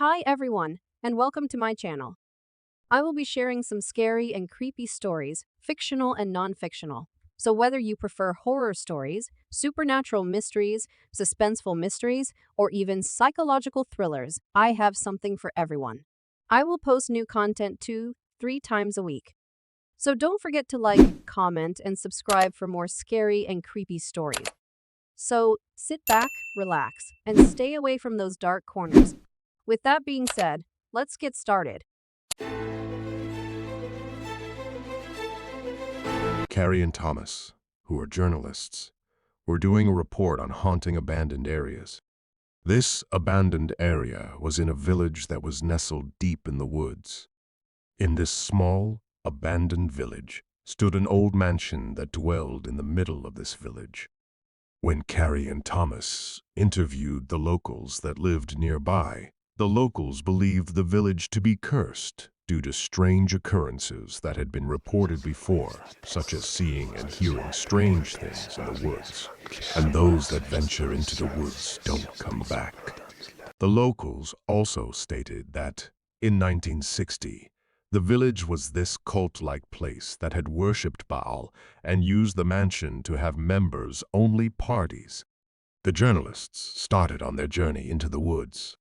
Hi everyone, and welcome to my channel. I will be sharing some scary and creepy stories, fictional and non-fictional. So whether you prefer horror stories, supernatural mysteries, suspenseful mysteries, or even psychological thrillers, I have something for everyone. I will post new content 2-3 times a week. So don't forget to like, comment, and subscribe for more scary and creepy stories. So sit back, relax, and stay away from those dark corners. With that being said, let's get started. Carrie and Thomas, who are journalists, were doing a report on haunting abandoned areas. This abandoned area was in a village that was nestled deep in the woods. In this small, abandoned village stood an old mansion that dwelled in the middle of this village. When Carrie and Thomas interviewed the locals that lived nearby, the locals believed the village to be cursed due to strange occurrences that had been reported before, such as seeing and hearing strange things in the woods. And those that venture into the woods don't come back. The locals also stated that, in 1960, the village was this cult-like place that had worshipped Baal and used the mansion to have members-only parties. The journalists started on their journey into the woods.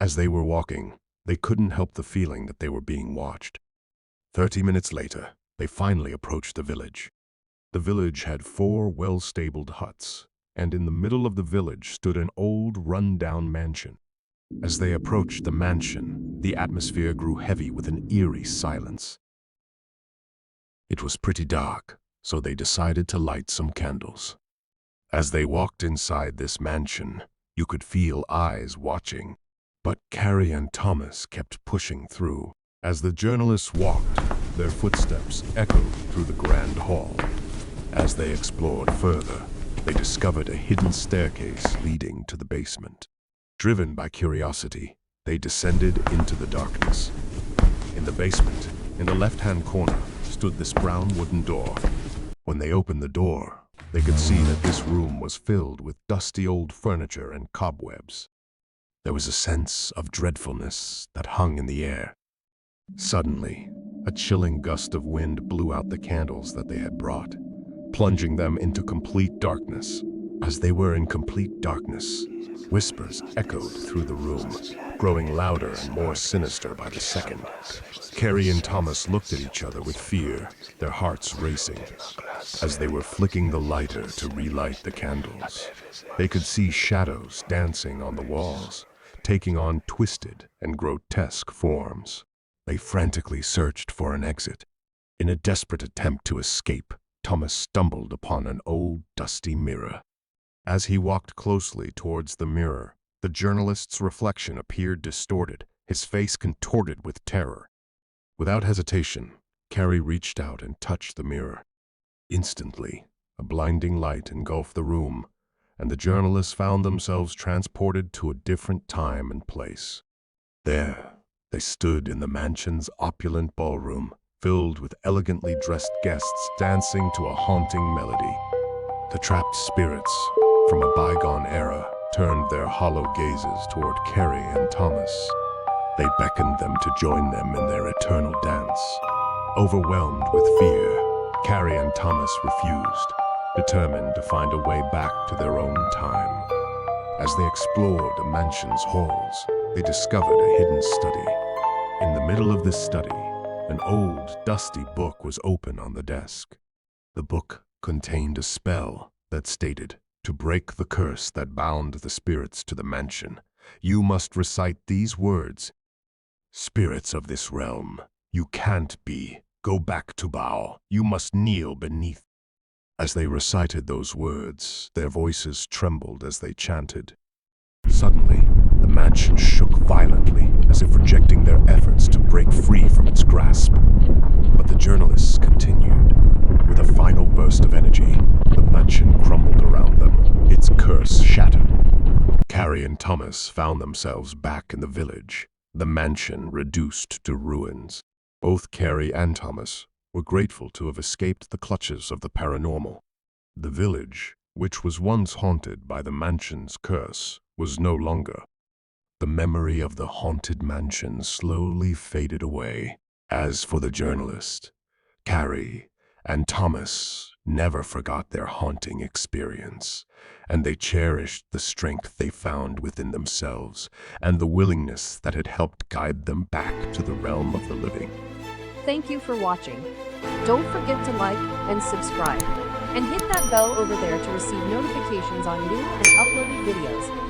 As they were walking, they couldn't help the feeling that they were being watched. 30 minutes later, they finally approached the village. The village had 4 well-stabled huts, and in the middle of the village stood an old, run-down mansion. As they approached the mansion, the atmosphere grew heavy with an eerie silence. It was pretty dark, so they decided to light some candles. As they walked inside this mansion, you could feel eyes watching. But Carrie and Thomas kept pushing through. As the journalists walked, their footsteps echoed through the grand hall. As they explored further, they discovered a hidden staircase leading to the basement. Driven by curiosity, they descended into the darkness. In the basement, in the left-hand corner, stood this brown wooden door. When they opened the door, they could see that this room was filled with dusty old furniture and cobwebs. There was a sense of dreadfulness that hung in the air. Suddenly, a chilling gust of wind blew out the candles that they had brought, plunging them into complete darkness. As they were in complete darkness, whispers echoed through the room, growing louder and more sinister by the second. Carrie and Thomas looked at each other with fear, their hearts racing. As they were flicking the lighter to relight the candles, they could see shadows dancing on the walls, taking on twisted and grotesque forms. They frantically searched for an exit. In a desperate attempt to escape, Thomas stumbled upon an old, dusty mirror. As he walked closely towards the mirror, the journalist's reflection appeared distorted, his face contorted with terror. Without hesitation, Carrie reached out and touched the mirror. Instantly, a blinding light engulfed the room, and the journalists found themselves transported to a different time and place. There, they stood in the mansion's opulent ballroom, filled with elegantly dressed guests dancing to a haunting melody. The trapped spirits from a bygone era turned their hollow gazes toward Carrie and Thomas. They beckoned them to join them in their eternal dance. Overwhelmed with fear, Carrie and Thomas refused, determined to find a way back to their own time. As they explored the mansion's halls, they discovered a hidden study. In the middle of this study, an old, dusty book was open on the desk. The book contained a spell that stated, "To break the curse that bound the spirits to the mansion, you must recite these words. Spirits of this realm, you can't be. Go back to Baal. You must kneel beneath." As they recited those words, their voices trembled as they chanted. Suddenly, the mansion shook violently, as if rejecting their efforts to break free from its grasp. But the journalists continued. With a final burst of energy, the mansion crumbled around them, its curse shattered. Carrie and Thomas found themselves back in the village, the mansion reduced to ruins. Both Carrie and Thomas were grateful to have escaped the clutches of the paranormal. The village, which was once haunted by the mansion's curse, was no longer. the memory of the haunted mansion slowly faded away. As for the journalist, Carrie and Thomas never forgot their haunting experience, and they cherished the strength they found within themselves and the willingness that had helped guide them back to the realm of the living. Thank you for watching. Don't forget to like and subscribe, and hit that bell over there to receive notifications on new and uploaded videos.